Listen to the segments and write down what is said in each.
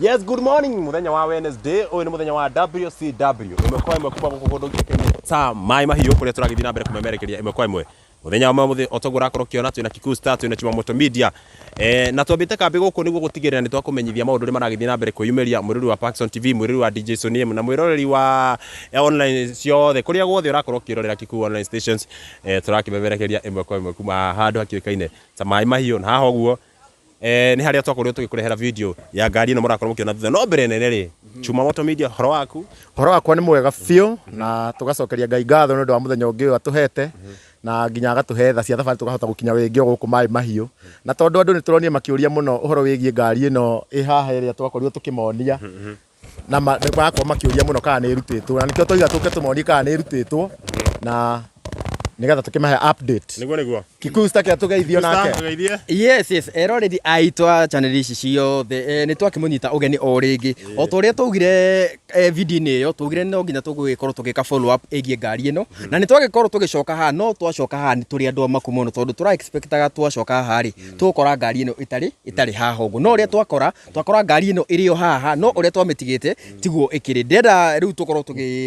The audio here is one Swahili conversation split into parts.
Yes, good morning. Muthenya wa Wednesday, uyu ni muthenya wa WCW. Imekuwa imekupa gukundu Kenya. Sa Maai Mahiu kuria turagithii na mbere kumemerekeria imekuwa imwe. Muthenya wa muthi otogura korwo kiona twina Thiku twina Chimamoto Media. Na twambite kambi guku niguo gutigirira ni twakumenyithia maundu ri maragithii na mbere kuyumeria mwiruri wa Paxson TV, mwiruri wa DJ Sonie na mwirori wa online ciothe kuria guothe urakorwo kirorera Thiku online stations. Turakimemerekeria imekuwa imwe kuma handu hakiukaine ta Maai Mahiu na haha guo ni haria twakorirwo tugikurehera video ya ngari ino murakorwo mukiona thutha no mbere nene ri Chimamoto Media horo wakwa ni mwega biu na tugacokeria Ngai ngatho ni undu wa muthenya ungi atuhete na nginya agatuhe tha cia thabari tukahota gukinya wingi guku Maai Mahiu na tondu andu ni turonie makiuria muno uhoro wigie ngari ino ihaha iria twakorirwo tukimonia na makwa makiuria muno kana ni irutitwo na nikio twiga tuke tumonie kana ni irutitwo na nigatha tukimahe update niguo Thiku kia tugeithio nake yes already aitwa channel ici ciothe ni twakimunyita ugeni o ringi o turia tugire video ni yo tugire no nginya tugikorwo tugika follow up egie ngari ino na ni twagikorwo tugicoka ha no twacoka ha ni turi andu amaku muno tondu tura expectaga twacoka ha ri tukora ngari ino itari haha uguo no uria twakora ngari ino irio haha no uria twamitigite tiguo ikiri ndenda riu tukorwo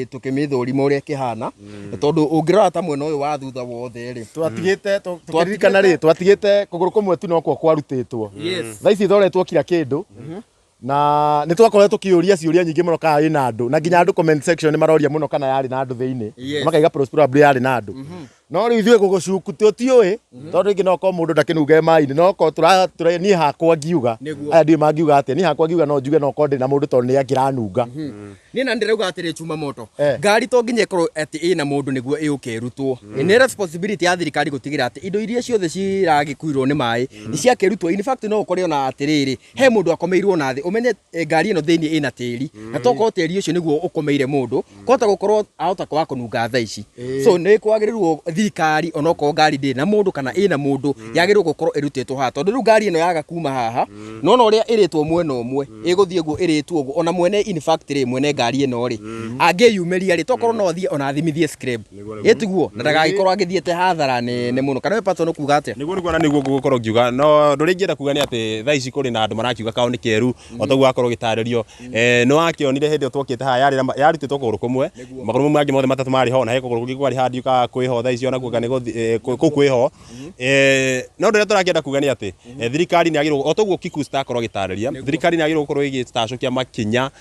tukimithurima uria kihana tondu ungirora ta mwena uyu wa thutha wothe ri twatigite twaririkana ri twatigite kuguru kumwe tu no kwa kwarutitwo tha ici thoretwo kira kindu na ni twakoretwo tukiuria ciuria nyingi muno kana ina andu na nginya andu comment section ni maroria muno kana yari na andu thiini makaiga probably yari na andu no ri ithuĩ gugucuku tutioi tondu ingi no ko mundu ndakinuge mai-ini no ko tura ni hakwa ngiuga aya ndi mangiuga ati ni hakwa ngiuga no njuge no ko ndi na mundu tondu ni angiranunga ni na ndirauga atiri Chimamoto ngari to nginya ikorwo ati ina mundu niguo iukerutwo ni responsibility ya thirikari gutigira ati indo iria ciothe ciragikuirwo ni mai ni ciakerutwo in fact no ukore ona atiriri he mundu akomeirwo na thi umenye ngari ino thiini ina tiri na toko tiri ucio niguo ukomeire mundu kota gukorwo ahota kwa kununga tha ici so ni kwagirirwo thirikari onoko ngari ndi na mundu kana ina mundu yagirirwo gukorwo irutitwo ha tondu ngari ino yaga kuma haha no uria iritwo mwena umwe iguthie guo iritwo guo ona mwene in fact ri mwene ngari ino ri angiyumeria ri tokorwo no thie ona thimithie scrap itiguo na ndagagikorwo agithiete hathara ni muno kana we pato no kuga atia niguo na niguo gukorwo ngiuga no nduri ngienda kuga ni ati tha ici kuri na andu marakiuga kao ni keru otoguo akorwo gitaririo no akionire hindi twokite ha yarutitwo kuguru kumwe maguru mangi mothe matatu mari ho na he kuguru kungi kwari handi uka kwiho tha ici ona kuga ni kwiho no ndure turakienda kuga ni ati thirikari ni agirwo otoguo Thiku akorwo gitariria thirikari ni agirwo gukorwo igitacokia makinya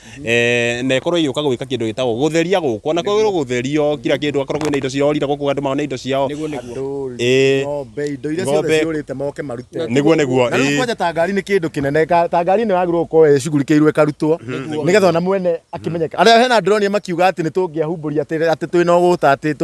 na ikorwo iuka gwika kindu gitagwo gutheria guku na kwirwo gutherio kira kindu akorwo kwina indo ciorira guku andu maone indo ciao ngombe indo iria ciothe ciurite moke marute niguo na kwanja ta ngari ni kindu kinene ta ngari ni agirwo ko cigulikiirwe ikarutwo nigetha ona mwene akimenyeka aria hena drone makiuga ati ni tungiahumburia ati twina guta ati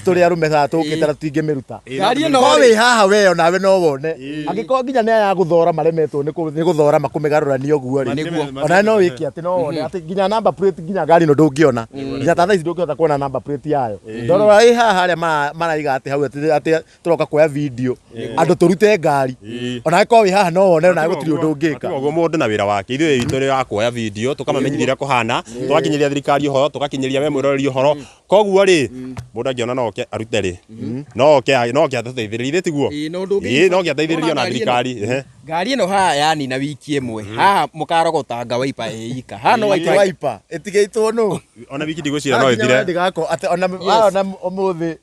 turi arume tha tukite na tingimiruta ngari ino wi haha we ona we no wone angiko nginya ni ya guthora maremetwo ni guthora makumigarurania uguo ri ona no wiki ati no wone ati nginya number plate nginya ngari no ndungiona nginya ta thaici ndungihota kuona number plate yayo ndorora i haha aria maraiga ati hau ati turoka kuoya video andu turute ngari ona ko wi haha no wone na gutiri undu ngika uguo mundu na wira wake ithuĩ ituri ya kuoya video tukamamenyithia kuhana tugakinyiria thirikari uhoro tugakinyiria we mwirori uhoro koguo ri mundu angiona no ke arute ri no ke atuteithiririe tiguo no ke ateithiririe na thirikari ngari ino haha yani na wiki imwe haha mukarogotanga waipa eika haha no waipa itigeitwo no ona wiki ndigwicira no ithire ndigako ati ona umuthi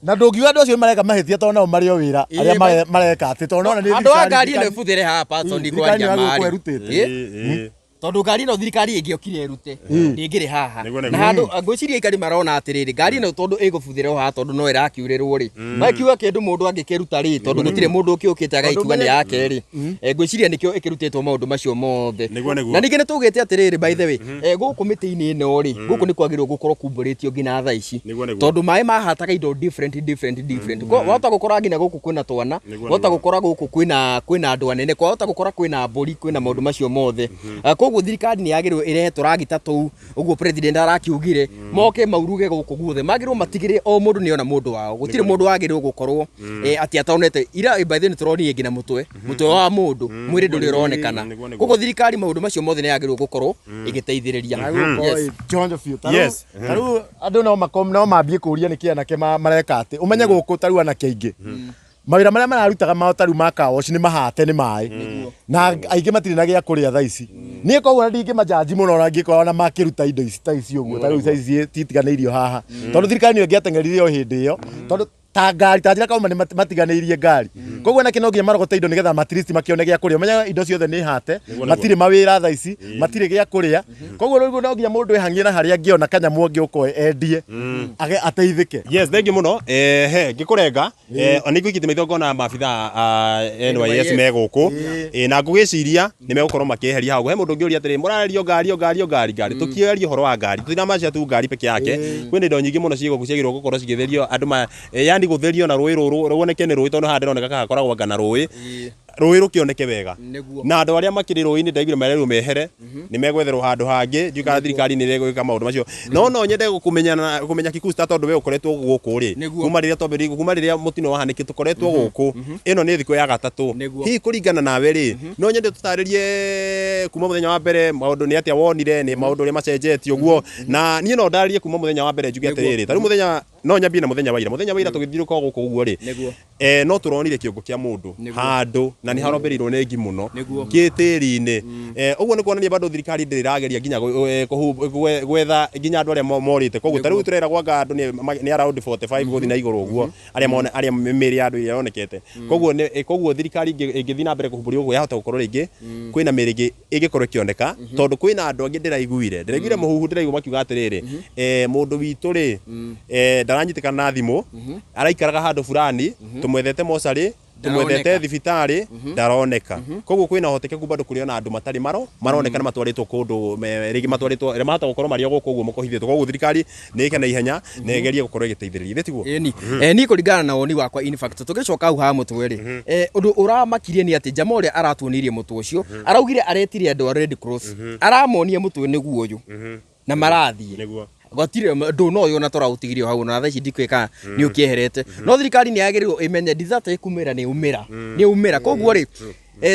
na ndungiuga andu acio mareka mahitia tondu nao mari o wira aria mareka ati tondu ona ni andu a ngari ino ibuthire haha pato ndi kwaria mari tondu ngari ino thirikari ingiokire irute ndingiri haha na handu ngwiciria ikari marona atiriri ngari ino tondu igubuthire haha tondu no irakiurirwo ri makiuga kindu mundu angikiruta ri tondu gutire mundu ukiukite agaikuga ni yake ri ngwiciria nikio ikirutitwo maundu macio mothe na ningi nitugite atiriri by the way guku miti-ini ino ri guku ni kwagirwo gukorwo kumburitio ngina tha ici tondu mai mahataga indo different ko wata gukora ngina guku kwina twana wata gukora guku kwina andu anene kwa wata gukora kwina mburi kwina maundu macio mothe koguo thirikari ni yagirwo irehe turagita tuu uguo president arakiugire moke mauruge guku guothe magirwo matigire o mundu ni ona mundu wao gutire mundu wagirwo gukorwo ati atonete ira by the way turoni ngina mutwe wa mundu mwiri nduri uronekana koguo thirikari maundu macio mothe ni yagirwo gukorwo igiteithiriria chonjo fiu taru andu no mambie kuria ni kiana ke mareka ati umenye guku taru ana keingi mawira maria mararutaga mahotaru makaoci ni mahate ni mai na aingi matire na gia kuria tha ici nie koguo ndingi majaji muno na ngikora na makiruta indo ici ta ici uguo ta riu ici titiganeirio haha tondu thirikari ngiatengerire o hindi iyo tondu ta ngari ta njira kauma ni matiganeirie ngari koguo na kino nginya marogote indo nigetha matristi makione gia kuria menya indo ciothe ni hate matire mawira tha ici matire gia kuria koguo riu no nginya mundu ehangie na haria ngiona kanyamu ngi ukoe endie ateithike. Yes, thank you muno ngikurenga oni gwikite maitho ngona mabitha NYS meguku na ngugiciria ni megukorwo makieheria hagu he mundu ngiuria atiri murarerio ngari tukieheria horo wa ngari tutina macia tu ngari peke yake kwina indo nyingi muno ciiguku ciagirwo gukorwo cigitherio andu yani gutherio na rui ruru ruoneke ni rui tondu hande roneka ka koragwo ngana rui rukioneke wega na andu aria makiri rui-ini ndaigire marerwo mehere ni megwetherwo handu hangi njukara thirikari ni regwika maundu macio no nyende kumenya kikusta tondu we ukoretwo guku ri kuma riria mutino wahaniki tukoretwo guku ino ni thiko ya gatatu hi kuringana nawe ri no nyende tutaririe kuma muthenya wa mbere maundu ni atia wonire ni maundu ri macenjetie uguo na nie no ndaririe kuma muthenya wa mbere njuge atiriri tari muthenya no nyambie na muthenya wa ira tugithiruka guku uguo ri no turonire kiongo kia mundu handu na ni haromberirwo nengi muno kitiri-ini uguo ni kuonania bado thirikari ndirageria nginya gwetha nginya andu aria morite koguo tariu turera gwanga andu ni around 45 guthi na iguru uguo aria miri andu yonekete koguo thirikari ingithi na mbere kuhumburia uguo yahota gukorwo ringi kwina miri ingikorwo ikioneka tondu kwina andu angi ndiraiguire muhuhu ndiraigua makiuga atiriri mundu witu ri ndaranyitikana na thimu araikaraga handu fulani tumwethete mocari tumwethete thibitari ndaroneka koguo kwina hotekeku bado kuriona andu matari maroneka na matwaritwo kundu rigi matwaritwo ria mahota gukorwo mario guku uguo mukohithitwo koguo thirikari ni ikena ihenya na igerie gukorwo igiteithiriria thitiguo ni kuringana na woni wakwa in fact tugicoka hau ha mutwe ri undu uramakirie ni ati jama uria aratuonirie mutwe ucio araugire aretire andu a Red Cross aramonia mutwe niguo uyu na marathie niguo gotire ndu no yo na tora utigirio hau na tha ici ndikwika ni ukieherete no thirikari ni yagirirwo imenye Ithatu ikumira ni umira koguo ri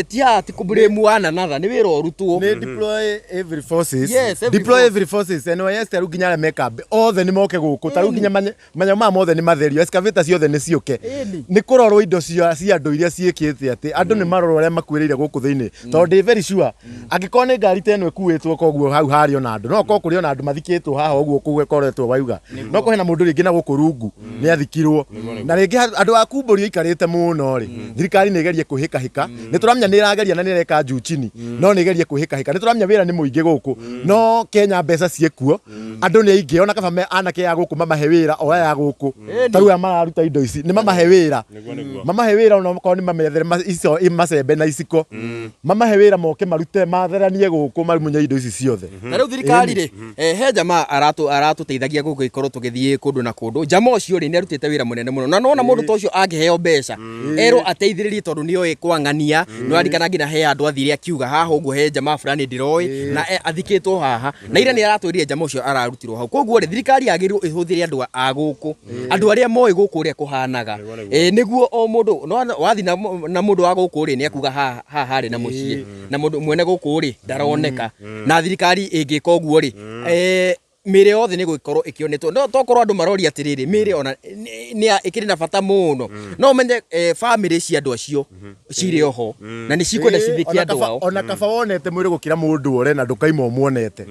tia ati kublame one another ni wira urutwo ni deploy every forces deploy every forces NYS taru nginya makeup othe ni moke guku taru nginya manya mothe ni matherio excavator ciothe ni ciuke ni kurorwo indo cia andu iria ciikite ati andu ni marorwo aria makwiriire guku thiini tondu very sure angikona ni ngari teno ekuitwo koguo hau hario na andu no ko kuri ona andu mathikitwo haha uguo kugue koretwo wauga no ko hena mundu ringi na guku rungu ni athikirwo na ringi andu akumburi ikarite muno ri thirikari ni igerie kuhika hika ni turamenya ni irageria na ni reka juu chini no ni igerie kuhika hika ni turamenya wira ni muingi guku no Kenya mbeca ciekuo andu ni aingi ona kaba anake ya guku mamahe wira o ya guku taru ya mararuta indo ici ni mamahe wira ona ko ni mamethere icio imacembe na iciko mamahe wira moke marute matheranie guku marumunye indo ici ciothe na riu thirikari ri he jama aratuteithagia guku ikorwo tugithie kundu na kundu jama ucio ri ni arutite wira munene muno na nona mundu tocio angiheo mbeca ero ateithiririe tondu ni oe kwangania no arikana ngina he andu athire akiuga haha uguo he jama fulani ndiroi na athikitwo haha na ira ni aratwirire jama ucio ararutirwo hau koguo ri thirikari yagirirwo ihuthire andu a guku andu aria moi guku ria kuhanaga niguo o mundu no wathi na mundu wa guku ri ni akuga haha ri na mucie na mundu mwene guku ri ndaroneka na thirikari ingika uguo ri mire yothe ni gukorwo ikionetwo no tokorwo andu maroria atiriri mire ona ni ikiri na bata muno no menye family cia andu acio ciri oho na ni cikwenda cithikia andu ao ona kaba wonete mwire gukira mundu ore na ndukaima muonete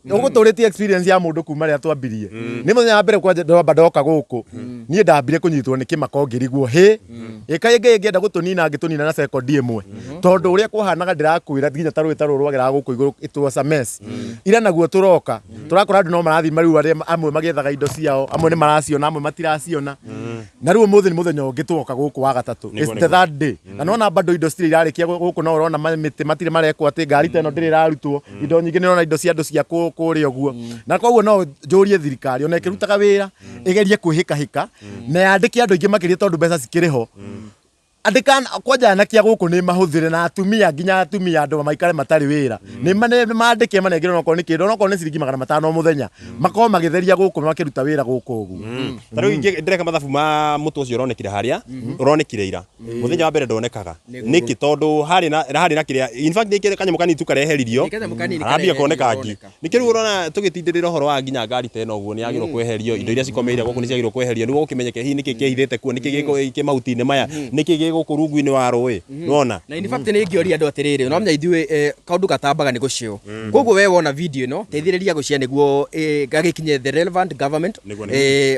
ni uguturitie experience ya mundu kuma ria twambirie ni muthenya wa mbere kwa ndoka guku ni ndambire kunyitwo ni kimako ngiriguo he ikaye ngienda gutunina ngitunina na sekondi imwe tondu uria kuhanaga ndirakwira nginya tarwe rwagira guku iguru it was a mess ira naguo turoka turakora andu no marathi mariu aria amwe magethaga indo ciao amwe ni maraciona amwe matiraciona na riu muthi ni muthenya ungi tuoka guku wa gatatu it's the third day na nona bado indo citiri irarikia guku no urona miti matire marekwo ati ngari teno ndiri irarutwo indo nyingi ni nona indo cia andu cia kuria uguo na koguo no njurie thirikari ona ikirutaga wira igerie kuhika hika na yandike andu ingi makiria tondu mbeca cikiriho andĩka kwanja anake gũkũ nĩ mahũthĩre na atumia nginya atumia andũ maikare matarĩ wĩra nĩ mandĩke manengere onokorwo nĩ kĩndũ onokorwo nĩ ciringi 500 o mũthenya makorwo magĩtheria gũkũ makĩruta wĩra gũkũ ũguo tarĩu ndĩreka mathabu ma mũtu ũcio ũronekire harĩa ũronekire ira mũthenya wa mbere ndonekaga nĩkĩ tondũ harĩ na kĩrĩa in fact nĩkĩrĩ kanyamũ kanini tu kareheririo arambia kuoneka ngi nĩkĩrĩu ũrona tũgĩtindĩrĩra ũhoro wa nginya ngari teno ũguo nĩ yagĩrĩirwo kweherio indo iria cikomeire gũkũ nĩ ciagĩrĩirwo kweherio nĩguo gũkĩmenyeke hihi nĩkĩ kĩhithĩte kuo nĩkĩ gĩkĩ mahuti-inĩ maya nĩkĩ gĩgũkũ rungu-inĩ wa rũĩ nona na in fact nĩ ngĩoria andũ atĩrĩrĩ no menya ithuĩ kaũndũ gatambaga nĩ gũcio koguo we wona video ĩno teithĩrĩria gũcia nĩguo gagĩkinye the relevant government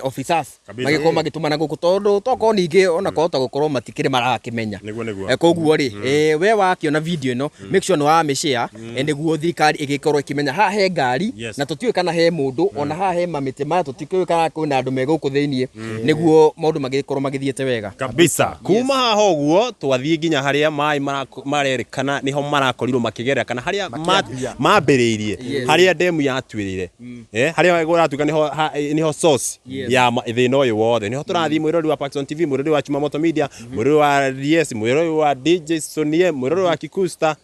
officers magĩkorwo magĩtũmana gũkũ tondũ tokorwo ningĩ ona kohota gũkorwo matikĩrĩ marakĩmenya koguo rĩ we wakĩona video ĩno make sure nĩ wamĩshare nĩguo thirikari ĩgĩkorwo ĩkĩmenya haha he ngari na tũtiũĩ kana he mũndũ ona haha he mamĩtĩ maya tũtiũĩ kana kwĩna andũ me gũkũ thĩiniĩ nĩguo maũndũ magĩkorwo magĩthiĩte wega kabisa kuma haha ũguo twathiĩ nginya harĩa maĩ marerĩkana nĩho marakorirwo makĩgerera kana harĩa mambĩrĩirie harĩa ndemu yatuĩrĩire harĩa gũratuĩka nĩho source ya thĩna ũyũ wothe nĩho tũrathiĩ mwĩrori wa Paxson TV mwĩrori wa Chimamoto Media mwĩrori wa DS mwĩrori wa DJ Sonie mwĩrori wa Kikusta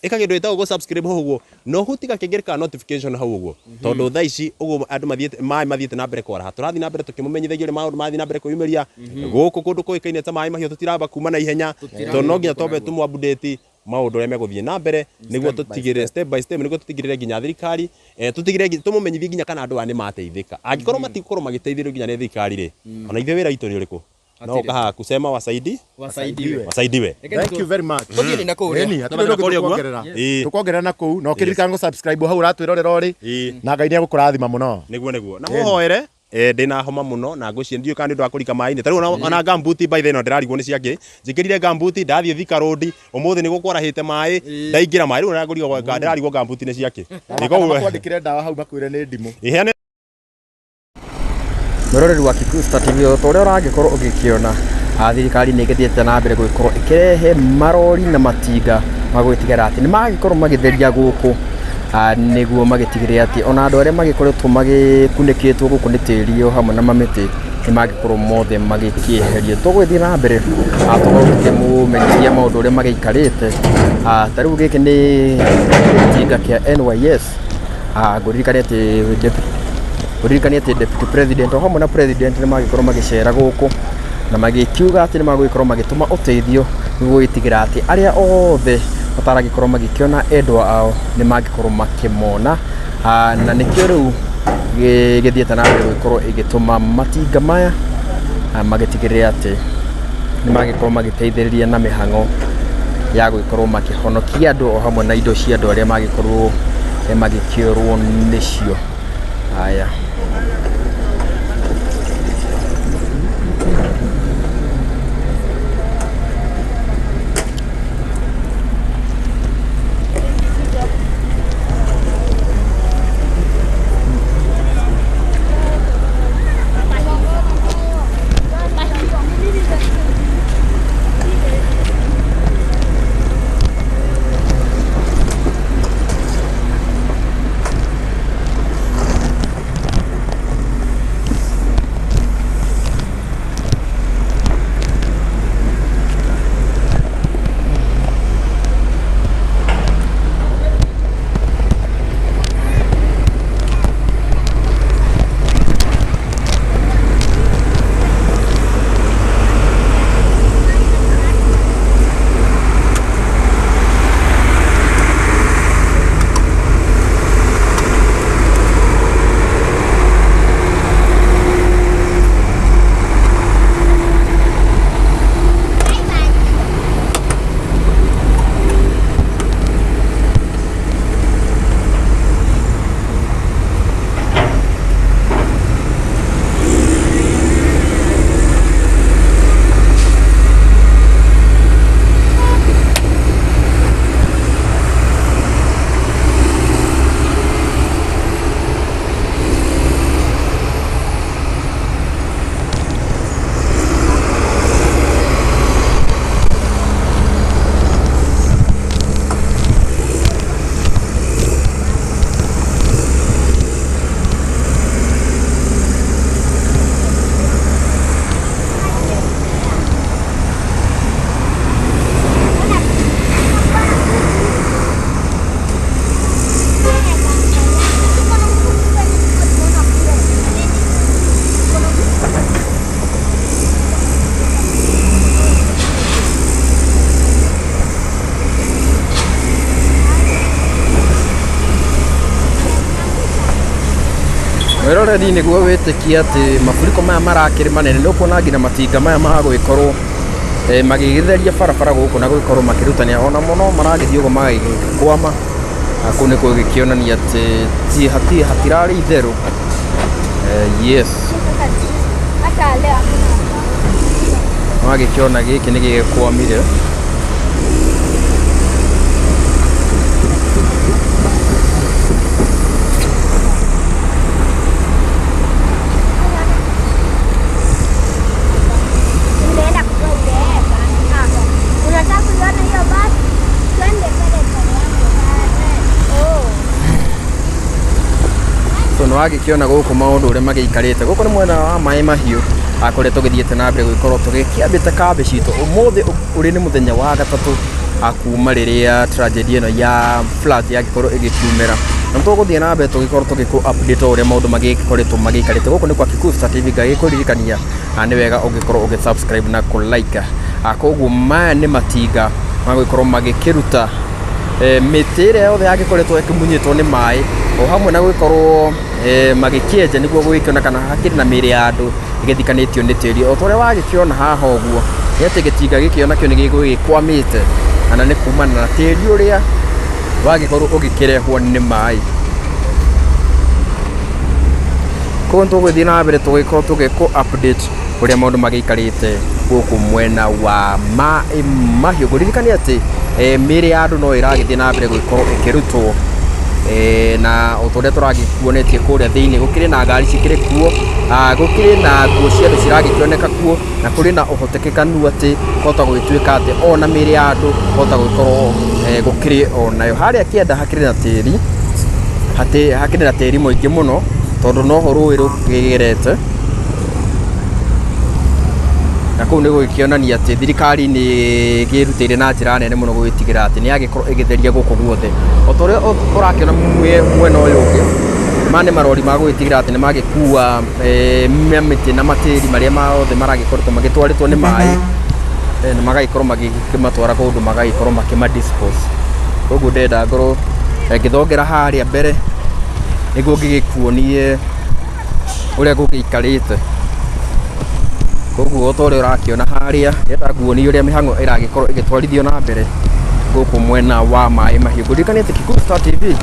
ĩka kĩndũ ĩtagwo subscribe ho ũguo no hutiga kĩngĩrĩ ka notification hau ũguo tondũ thaa ici ũguo andũ mathiĩte na mbere kwaraha tũrathiĩ na mbere tũkĩmũmenyithagia ũrĩa maũndũ mathiĩ na mbere kwĩyumĩria gũkũ kũndũ kũĩkaine ta Maai Mahiu tũtiramba kuma na ihenya tondũ no nginya twambe tũmũ-update maũndũ ũrĩa megũthiĩ na mbere nĩguo tũtigĩrĩre step by step nĩguo tũtigĩrĩre nginya thirikari tũtigĩrĩre tũmũmenyithie nginya kana andũ aya nĩ mateithĩka angĩkorwo matigũkorwo magĩteithĩrĩrio nginya nĩ thirikari rĩ ona ithuĩ wĩra witũ nĩ ũrĩkũ no kaha kusema wasaidiwe thank you very much tũthiĩ na kũu tũkuongerera na kũu no kĩririkana gũ subscribe hau ũratwĩrorera ũrĩ na Ngai nĩ agũkũrathima mũno nĩguo na mũhoere ndĩna homa mũno na ngũciĩ ndiũĩ kana nĩ ũndũ wa kũrika maĩ-inĩ tarĩu ona gambuti by the no ndĩrarigwo nĩ ciakĩ njĩkĩrire gambuti ndathiĩ Thika road ũmũthĩ nĩ gũkwarahĩte maĩ ndaingĩra maĩ rĩu ndĩragũrigwo ndĩrarigwo gambuti nĩ ciakĩ kwandĩkire ndawa hau makwĩre nĩ ndimũ mwĩroreri wa Kikusta TV ũrĩa ũragĩkorwo ũgĩkĩona thirikari nĩ ĩgĩthiĩte na mbere gũgĩkorwo ĩkĩrehe marori na matinga magwĩtigĩra atĩ nĩ magĩkorwo magĩtheria gũkũ nĩguo magĩtigĩrĩre atĩ ona andũ arĩa magĩkoretwo magĩkunĩkĩtwo gũkũ nĩ tĩri o hamwe na mamĩtĩ nĩ magĩkorwo mothe magĩkĩeherio tũgũgĩthiĩ na mbere tũkorwo tũkĩmũmenyithia maũndũ ũrĩa magĩikarĩte ta rĩu gĩkĩ nĩ gĩtinga kĩa NYS ngũririkania atĩ deputy president o hamwe na president nĩ magĩkorwo magĩcera gũkũ na magĩkiuga atĩ nĩ magũgĩkorwo magĩtũma ũteithio nĩguo gũtigĩra atĩ arĩa othe mataragĩkorwo magĩkĩona endwa ao nĩ magĩkorwo makĩmona na nĩkĩo rĩu gĩthiĩte na mbere gũgĩkorwo ĩgĩtũma matinga maya magĩtigĩrĩre atĩ nĩ magĩkorwo magĩteithĩrĩria na mĩhang'o ya gũgĩkorwo makĩhonokia andũ o hamwe na indo cia andũ arĩa magĩkorwo magĩkĩũrwo nĩcio haya Wĩrore ni nĩguo wĩtĩkia atĩ mafuriko maya marakĩrĩ manene nĩ ũkuona nginya matinga maya magũgĩkorwo magĩgĩtheria barabara gũkũ na gũgĩkorwo makĩrutania ona mũno maragĩthiĩ ũguo magagĩkwama. Kũu nĩ gũgĩkĩonania atĩ hatirarĩ itherũ. Yes. Magĩkĩona gĩkĩ nĩ gĩgĩkwamire. Wagĩkĩona gũkũ maũndũ ũrĩa magĩikarĩte gũkũ nĩ mwena wa Maai Mahiu kũrĩa tũgĩthiĩte na mbere gũgĩkorwo tũgĩkĩambĩte kambĩ citũ. Ũmũthĩ ũrĩ nĩ mũthenya wa gatatũ kuma rĩrĩa tragedy ĩno ya flood yagĩkorwo ĩgĩkiumĩra, na tũgũthiĩ na mbere tũgĩkorwo tũgĩkũ-update ũrĩa maũndũ magĩkoretwo magĩikarĩte. Gũkũ nĩ kwa Thiku TV, ngagĩkũririkania nĩ wega ũgĩkorwo ũgĩ-subscribe na kũ-like. Koguo maya nĩ matinga magũgĩkorwo magĩkĩruta mĩtĩ ĩrĩa yothe yagĩkoretwo ĩkĩmunyĩtwo nĩ maĩ, o hamwe na gũgĩkorwo magĩkĩenja nĩguo gũgĩkĩona kana hakĩrĩ na mĩĩrĩ ya andũ ĩgĩthikanĩtio nĩ tĩri. O ta ũrĩa wagĩkĩona haha ũguo nĩ atĩ gĩtinga gĩkĩ onakĩo nĩ gĩgũgĩkwamĩte, kana nĩ kumana na tĩri ũrĩa wagĩkorwo ũgĩkĩrehwo nĩ maĩ. Koguo tũgũthiĩ na mbere tũgĩkorwo tũgĩkũ-update ũrĩa maũndũ magĩikarĩte gũkũ mwena wa Maai Mahiu. Ngũririkania atĩ mĩĩrĩ ya andũ no ĩragĩthiĩ na mbere gũgĩkorwo ĩkĩrutwo, na ũtũrĩa tũragĩkuonetie kũrĩa thĩinĩ gũkĩrĩ na ngari cikĩrĩ kuo, gũkĩrĩ na nguo cia andũ ciragĩkĩoneka kuo, na kũrĩ na ũhotekekanu atĩ kũhota gũgĩtuĩka atĩ ona mĩĩrĩ ya andũ kũhota gũgĩkorwo gũkĩrĩ onayo. Harĩa kĩanda hakĩrĩ na tĩri, hakĩrĩ na tĩri mũingĩ mũno tondũ noho rũĩ rũkĩgerete, na kũu nĩ gũgĩkĩonania atĩ thirikari nĩ ĩgĩrutĩire na njĩra nene mũno gũgĩtigĩra atĩ nĩ yagĩkorwo ĩgĩtheria gũkũ guothe. O ta ũrĩa ũrakĩona mwena ũyũ ũngĩ, maya nĩ marori ma gũgĩtigĩra atĩ nĩ magĩkua mĩtĩ na matĩri marĩa mothe maragĩkoretwo magĩtwarĩtwo nĩ maĩ, na magagĩkorwo magĩkĩmatwara kũndũ magagĩkorwo makĩma-dispose. Koguo ndenda ngorwo ngĩthongera harĩa mbere nĩguo ngĩgĩkuonie ũrĩa gũgĩikarĩte. Koguo o ta ũrĩa ũrakĩona harĩa ndenda nguonie ũrĩa mĩhang'o ĩragĩkorwo ĩgĩtwarithio na mbere gũkũ mwena wa Maai Mahiu. Ngũririkania atĩ Thiku TV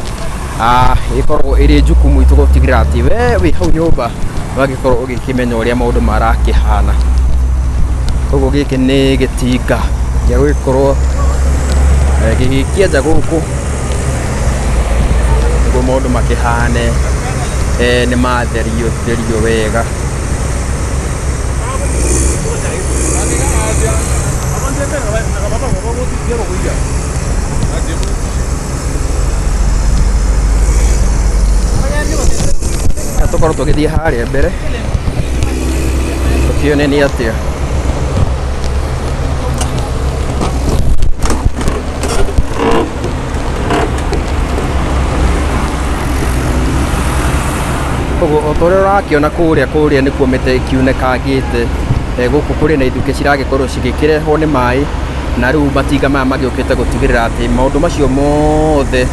ĩkoragwo ĩrĩ jukumu itũ gũtigĩrĩra atĩ we wĩ hau nyũmba ũgagĩkorwo ũgĩkĩmenya ũrĩa maũndũ marakĩhana. Koguo gĩkĩ nĩ gĩtinga gĩa gũgĩkorwo gĩgĩkĩenja gũkũ nĩguo maũndũ makĩhane nĩ matherio wega. Tũkorwo tũgĩthiĩ harĩa mbere tũkĩone nĩ atĩa. Koguo o ta ũrĩa ũrakĩona kũrĩa nĩkuo mĩtĩ ĩkiunĩkangĩte, gũkũ kũrĩ na ithukĩ ciragĩkorwo cigĩkĩrehwo nĩ maĩ, na rĩu matinga maya magĩũkĩte gũtigĩrĩra atĩ maũndũ macio mothe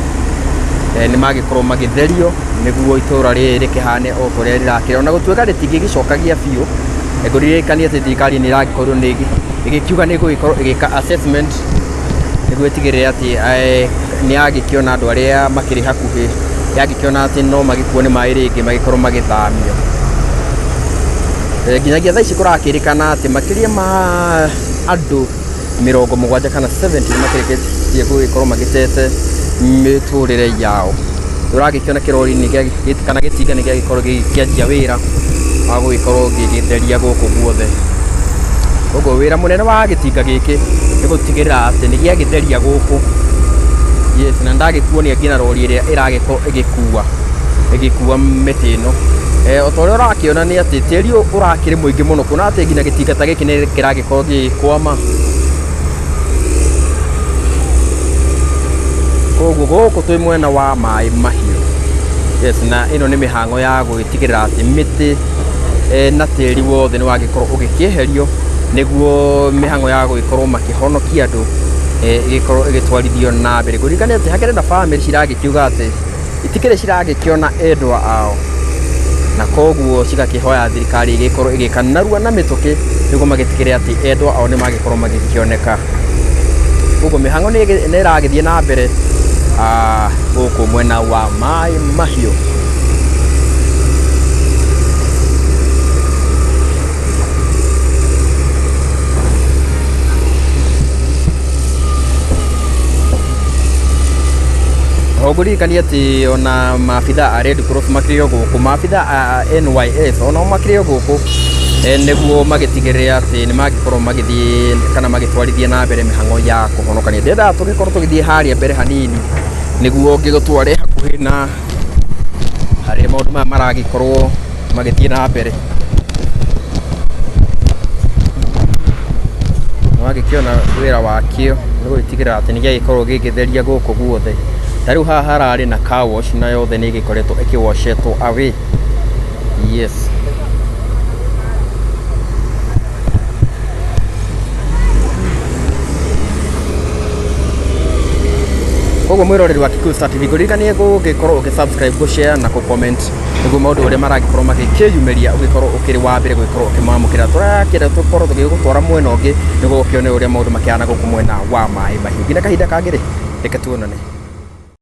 nĩ magĩkorwo magĩtherio nĩguo itũũra rĩrĩ rĩkĩhane o ta ũrĩa rĩrakĩrĩ, ona gũtuĩka rĩtingĩgĩcokagia biũ. Ngũririkania atĩ thirikari nĩ ĩragĩkorwo ĩgĩkiuga nĩ ĩgũgĩkorwo ĩgĩka assessment nĩguo ĩtigĩrĩre atĩ nĩ yagĩkĩona andũ arĩa makĩrĩ hakuhĩ, yagĩkĩona atĩ no magĩkuo nĩ maĩ rĩngĩ magĩkorwo magĩthamio. Nginyagia thaa ici kũrakĩrĩkana atĩ makĩria ma andũ 70 kana 70 nĩ makĩrĩkĩtie gũgĩkorwo magĩtete mĩtũrĩre yao. Tũragĩkĩona kĩrori-inĩ kana gĩtinga nĩ gĩagĩkorwo gĩkĩanjia wĩra wa gũgĩkorwo gĩgĩtheria gũkũ guothe. Koguo wĩra mũnene wa gĩtinga gĩkĩ nĩ gũtigĩrĩra atĩ nĩ gĩagĩtheria gũkũ. Yes, na ndagĩkuonia nginya rori ĩrĩa ĩragĩkorwo ĩgĩkua mĩtĩ ĩno. O ta ũrĩa ũrakĩona nĩ atĩ tĩri ũrakĩrĩ mũingĩ mũno, kuona atĩ nginya gĩtinga ta gĩkĩ nĩ kĩragĩkorwo gĩgĩkwama. Koguo gũkũ twĩ mwena wa Maai Mahiu. Yes, na ĩno nĩ mĩhang'o ya gũgĩtigĩrĩra atĩ mĩtĩ na tĩri wothe nĩ wagĩkorwo ũgĩkĩeherio nĩguo mĩhang'o ya gũgĩkorwo makĩhonokia andũ ĩgĩkorwo ĩgĩtwarithio na mbere. Ngũririkania atĩ hakĩrĩ na bamĩrĩ ciragĩkiuga atĩ itikĩrĩ ciragĩkĩona endwa ao, na koguo cigakihoya thirikari igikorwo igikanarua na mituki niguo magitigire ati endwa ao ni magikorwo magikioneka guko mihango ni iragithie na mbere guku mwena wa Maai Mahiu. Ogurikani ati ona maabitha a Red Cross makirio guku maabitha a NYS ona makirio guku niguo magitigirira ati ni magikorwo magithie kana magitwarithia na mbere mihango ya kuhonokania ndenda tugikorwo tugithie haria mbere hanini niguo ngigutware hakuhi na haria maundu maya maragikorwo magithie na mbere wagikiona wira wakio niguo itigirira ati nigikorwo gigitheria guku guothe. Tariu haha harari na car wash na yothe ni gikoretwo ikiwashetwo away. Yes. Koguo mwiroreri wa Thiku TV kuririkanie gugikorwo ugisubscribe gushare na comment niguo maundu uria maragikorwo magikiyumeria ugikorwo ukiri wa mbere gugikorwo ukimamukira turakira tukorwo tugigutwara mwena ungi niguo ukione uria maundu makiana guku mwena wa Maai Mahiu. Ngina kahinda kangire reke tuonane.